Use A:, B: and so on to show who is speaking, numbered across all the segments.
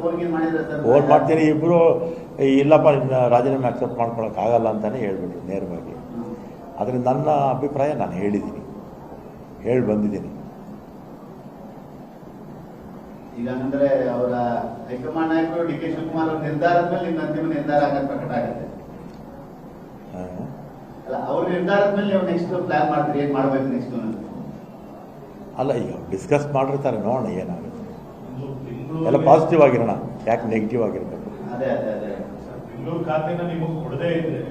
A: Phone ಮಾಡ್ತೀನಿ, ಇಬ್ಬರು ಇಲ್ಲಪ್ಪ ನಿನ್ನ ರಾಜೀನಾಮೆ ಅಕ್ಸೆಪ್ಟ್ ಮಾಡ್ಕೊಳಕ್ಕಾಗಲ್ಲ ಅಂತಲೇ ಹೇಳ್ಬಿಟ್ರು ನೇರವಾಗಿ. ಅದರಿಂದ ನನ್ನ ಅಭಿಪ್ರಾಯ ನಾನು ಹೇಳಿದ್ದೀನಿ, ಹೇಳಿ ಬಂದಿದ್ದೀನಿ.
B: ಈಗ ಅಂದ್ರೆ ಅವರ ಹೈಕಮಾಂಡ್ ನಾಯಕರು ಡಿ ಕೆ ಶಿವಕುಮಾರ್ ಅವರ ನಿರ್ಧಾರದ ಮೇಲೆ ನಿಮ್ಮ ಅಂತಿಮ ನಿರ್ಧಾರ ಆಗೋದು ಪ್ರಕಟ ಆಗುತ್ತೆ. ಅಲ್ಲ, ಅವ್ರ ನಿರ್ಧಾರದ ಮೇಲೆ ನೀವು ನೆಕ್ಸ್ಟ್ ಪ್ಲಾನ್ ಮಾಡ್ತೀರಿ, ಏನ್ ಮಾಡ್ಬೇಕು ನೆಕ್ಸ್ಟ್?
A: ಅಲ್ಲ, ಈಗ ಡಿಸ್ಕಸ್ ಮಾಡಿರ್ತಾರೆ, ನೋಡೋಣ ಏನಾಗುತ್ತೆ. ಎಲ್ಲ ಪಾಸಿಟಿವ್ ಆಗಿರೋಣ, ಯಾಕೆ ನೆಗೆಟಿವ್ ಆಗಿರ್ಬೇಕು.
B: ಅದೇ ಅದೇ ಅದೇ
C: ಬೆಂಗಳೂರು ಖಾತೆನ ನಿಮಗೆ ಕೊಡದೇ ಇದ್ರೆ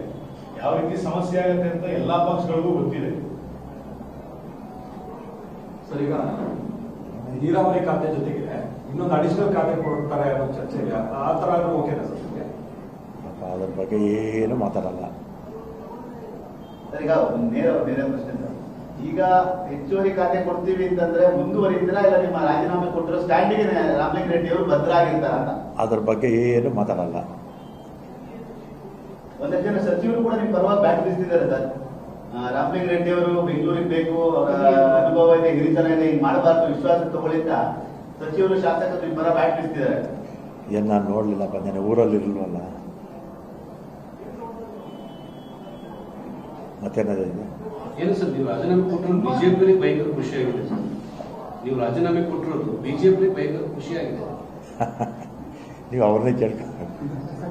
C: ಯಾವ ರೀತಿ ಸಮಸ್ಯೆ ಆಗುತ್ತೆ ಅಂತ ಎಲ್ಲಾ ಪಕ್ಷಗಳಿಗೂ ಗೊತ್ತಿದೆ.
D: ಸರ್, ಈಗ ನೀರಾವರಿ ಖಾತೆ ಜೊತೆಗೆ ಇನ್ನೊಂದು ಅಡಿಷನಲ್ ಖಾತೆ ಕೊಡ್ತಾರೆ ಅನ್ನೋ ಚರ್ಚೆ ಇದೆ. ಆ ತರ ಓಕೆನಾ ಸರ್?
A: ಅದ್ರ ಬಗ್ಗೆ ಏನು ಮಾತಾಡಲ್ಲ.
B: ಸರ್, ಈಗ ನೇರ ಪ್ರಶ್ನೆ ಸರ್. ಈಗ ಹೆಚ್ಚುವರಿ ಖಾತೆ ಕೊಡ್ತೀವಿ ಅಂತಂದ್ರೆ ಮುಂದುವರಿತೀರಾ, ಇಲ್ಲ ನಿಮ್ಮ ರಾಜೀನಾಮೆ ಕೊಟ್ಟಿರೋ ಸ್ಟ್ಯಾಂಡಿಗೆ ರಾಮಲಿಂಗ ರೆಡ್ಡಿ ಅವರು ಭದ್ರ ಆಗಿರ್ತಾರ ಅಂತ?
A: ಅದ್ರ ಬಗ್ಗೆ ಏನು ಮಾತಾಡಲ್ಲ.
B: ಒಂದಷ್ಟು ಜನ ಸಚಿವರು ಕೂಡ ನಿಮ್ ಪರವಾಗಿ ಬ್ಯಾಟ್ ಬೀಸ್ತಿದ್ದಾರೆ ಸರ್. ರಾಮಲಿಂಗ ರೆಡ್ಡಿ ಅವರು ಬೆಂಗಳೂರಿಗೆ ಬೇಕು, ಅವರ ಅನುಭವ ಇದೆ, ಹಿರಿತನ ಇದೆ, ಹಿಂಗ್ ಮಾಡಬಾರ್ದು, ವಿಶ್ವಾಸ ತಗೊಳ್ಳಿಂದ ಸಚಿವರು ಶಾಸಕರು ನಿಮ್ ಪರ ಬ್ಯಾಟ್ ಬೀಸ್ತಿದ್ದಾರೆ.
A: ಏನು ನಾನು ನೋಡ್ಲಿಲ್ಲಪ್ಪ, ನಾನು ಊರಲ್ಲಿ ಇರಲ್ವಲ್ಲ. ಮತ್ತೇನಿದೆ?
E: ಏನು ಸರ್, ನೀವು ರಾಜೀನಾಮೆ ಕೊಟ್ಟಿರೋದು ಬಿಜೆಪಿ ಭಯಂಕರ ಖುಷಿಯಾಗಿದೆ ಸರ್. ನೀವು ರಾಜೀನಾಮೆ ಕೊಟ್ಟಿರೋದು ಬಿಜೆಪಿ ಭಯಂಕರ ಖುಷಿಯಾಗಿದೆ.
A: ನೀವು ಅವ್ರನ್ನೇ ಕೇಳ್ಕೊಂಡು.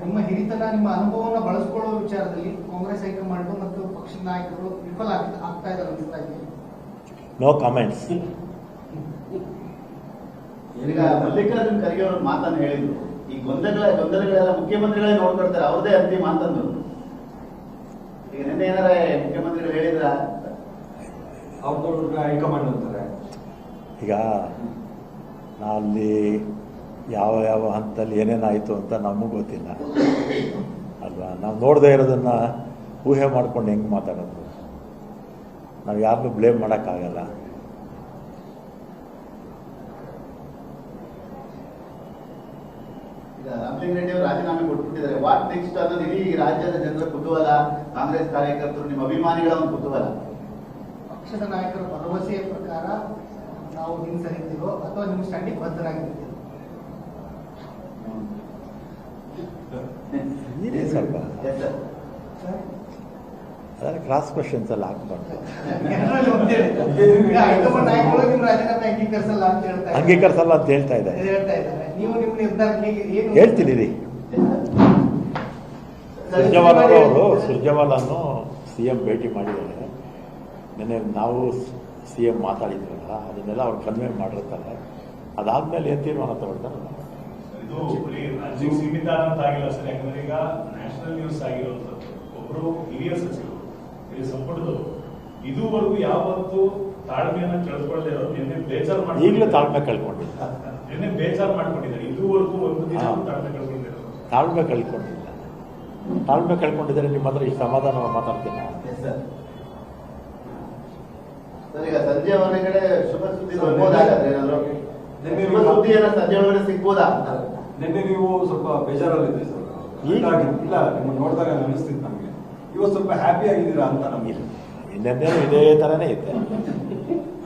F: ನಿಮ್ಮ ಹಿರಿತನ, ನಿಮ್ಮ ಅನುಭವವನ್ನು ಬಳಸಿಕೊಳ್ಳುವ ವಿಚಾರದಲ್ಲಿ ಕಾಂಗ್ರೆಸ್ ಹೈಕಮಾಂಡ್ ಮತ್ತು ಪಕ್ಷದ ನಾಯಕರು ವಿಫಲ ಆಗ್ತಾ ಇದ್ದಾರೆ ಅನಿಸ್ತಾ ಇದೆ.
A: No comments.
B: ಈಗ ಮಲ್ಲಿಕಾರ್ಜುನ್ ಖರ್ಗೆ ಅವರು ಮಾತನ್ನು ಹೇಳಿದ್ರು, ಈ ಗೊಂದಲಗಳೆಲ್ಲ ಮುಖ್ಯಮಂತ್ರಿಗಳೇ ನೋಡ್ಕೊಳ್ತಾರೆ, ಅವ್ರದೇ ಅಂತಿಮ ಅಂತಂದ್ರು. ಈಗ ನಿನ್ನೆ ಏನಾರ ಮುಖ್ಯಮಂತ್ರಿಗಳು ಹೇಳಿದ್ರ?
D: ಅವ್ರದ್ದು ಹೈಕಮಾಂಡ್ ಅಂತಾರೆ.
A: ಈಗ ಅಲ್ಲಿ ಯಾವ ಹಂತದಲ್ಲಿ ಏನೇನಾಯಿತು ಅಂತ ನಮಗೂ ಗೊತ್ತಿಲ್ಲ ಅಲ್ವಾ. ನಾವು ನೋಡದೇ ಇರೋದನ್ನು ಊಹೆ ಮಾಡ್ಕೊಂಡು ಹೆಂಗೆ ಮಾತಾಡೋದು? ನಾವು ಯಾರನ್ನೂ ಬ್ಲೇಮ್ ಮಾಡೋಕ್ಕಾಗಲ್ಲ.
B: ಈಗ ರಾಮಲಿಂಗ ರೆಡ್ಡಿ ಅವರು ರಾಜೀನಾಮೆ ಕೊಟ್ಬಿಟ್ಟಿದ್ದಾರೆ, ವಾಟ್ ನೆಕ್ಸ್ಟ್ ಅನ್ನೋದು ಇಡೀ ರಾಜ್ಯದ ಜನರ ಕುತೂಹಲ, ಕಾಂಗ್ರೆಸ್ ಕಾರ್ಯಕರ್ತರು, ನಿಮ್ಮ ಅಭಿಮಾನಿಗಳ ಒಂದು ಕುತೂಹಲ.
F: ಪಕ್ಷದ ನಾಯಕರ ಭರವಸೆಯ ಪ್ರಕಾರ ನಾವು ಹಿಂಸರಿತೀವೋ ಅಥವಾ ನಿಮ್ಮ ಸ್ಟ್ಯಾಂಡಿಗೆ ಬದ್ಧರಾಗಿರ್ತೀವಿ?
A: ನೀನೇ ಸ್ವಲ್ಪ ಅದನ್ನು ಕ್ರಾಸ್ ಕ್ವಶನ್ಸ್ ಎಲ್ಲ ಹಾಕ್ಬಾರ್ದು. ಅಂಗೀಕರಿಸಲ್ಲ ಅಂತ ಹೇಳ್ತಾ ಇದ್ದಾರೆ. ಹೇಳ್ತೀನಿ ರೀ. ಸುರ್ಜೇವಾಲನ್ನು CM ಭೇಟಿ ಮಾಡಿದ್ದಾರೆ. ನೆನ್ನೆ ನಾವು CM ಮಾತಾಡಿದ್ರಲ್ಲ, ಅದನ್ನೆಲ್ಲ ಅವ್ರು ಕನ್ವೆ ಮಾಡಿರ್ತಾರೆ. ಅದಾದ್ಮೇಲೆ ಏನು ತೀರ್ಮಾನ ತಗೊಳ್ತಾರಲ್ಲ.
C: ಇದು ಬರೀ ರಾಜ್ಯಕ್ಕೆ ಸೀಮಿತ ಅಂತ ಆಗಿಲ್ಲ ಸರ್. ಯಾಕಂದ್ರೆ ಈಗ ನ್ಯಾಷನಲ್ ನ್ಯೂಸ್ ಆಗಿರುವಂತದ್ದು ಒಬ್ರು ಹಿರಿಯ ಸಚಿವರು ಇಲ್ಲಿ ಸಂಪುಟದವರು ಇದುವರೆಗೂ ಯಾವತ್ತು ತಾಳ್ಮೆಯನ್ನ ಕಳ್ಕೊಳ್ಳದೆ ಇರೋರು ನಿನ್ನೆ ಬೇಜಾರು ಮಾಡಿ,
A: ಈಗಲೂ ತಾಳ್ಮೆ ಕಳ್ಕೊಂಡಿಲ್ಲ.
C: ನಿನ್ನೆ ಬೇಜಾರು ಮಾಡ್ಕೊಂಡಿದ್ದಾರೆ. ಇದುವರೆಗೂ ಒಂದು ದಿನ ತಾಳ್ಮೆ ಕಳ್ಕೊಂಡಿದ್ದಾರೆ.
A: ತಾಳ್ಮೆ ಕಳ್ಕೊಂಡಿಲ್ಲ. ತಾಳ್ಮೆ ಕಳ್ಕೊಂಡಿದ್ದಾರೆ. ನಿಮ್ಮ ಹತ್ರ ಇಷ್ಟು ಸಮಾಧಾನವಾಗಿ ಮಾತಾಡ್ತೀನಿ.
B: ಸರ್, ಈಗ ಸಂಜೆ ಹೊರಗಡೆ ಶುಭ ಸುದ್ದಿ ಬರ್ಬೋದಾಗಾದ್ರೆ ಏನಾದ್ರು ಶುಭ ಸುದ್ದಿ ಏನೋ ಸಂಜೆ ಒಳಗಡೆ ಸಿಗ್ಬೋದಾ?
D: ನಿನ್ನೆ ನೀವು ಸ್ವಲ್ಪ ಬೇಜಾರಲ್ಲಿದ್ರಿ ಸರ್. ಇಲ್ಲ, ನಿಮ್ಮನ್ನು ನೋಡಿದಾಗ ಅನಿಸ್ತಿತ್ತು ನಮಗೆ. ಇವತ್ತು ಸ್ವಲ್ಪ ಹ್ಯಾಪಿ ಆಗಿದ್ದೀರಾ ಅಂತ ನಮಗೆ.
A: ನೆನ್ನೆ ಇದೇ ಥರನೇ ಇದ್ದೆ.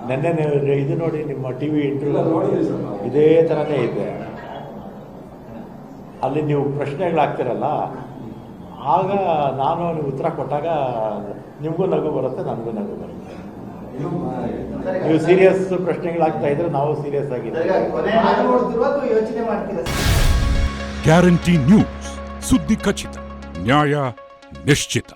A: ನೆನ್ನೆ ಇದು ನೋಡಿ, ನಿಮ್ಮ TV ಇಂಟರ್ವ್ಯೂ
D: ನೋಡಿದ್ರಿ ಸರ್.
A: ಇದೇ ಥರನೇ ಇದೆ. ಅಲ್ಲಿ ನೀವು ಪ್ರಶ್ನೆಗಳಾಗ್ತಿರಲ್ಲ, ಆಗ ನಾನು ನೀವು ಉತ್ತರ ಕೊಟ್ಟಾಗ ನಿಮಗೂ ನಗು ಬರುತ್ತೆ, ನನಗೂ ನಗು ಬರುತ್ತೆ. ನೀವು ಸೀರಿಯಸ್ ಪ್ರಶ್ನೆಗಳಾಗ್ತಾ ಇದ್ರೆ ನಾವು ಸೀರಿಯಸ್ ಆಗಿದ್ದೀವಿ.
F: ಯೋಚನೆ ಮಾಡ್ತೀರಾ?
G: ಗ್ಯಾರಂಟಿ ನ್ಯೂಸ್, ಸುದ್ದಿ ಖಚಿತ, ನ್ಯಾಯ ನಿಶ್ಚಿತ.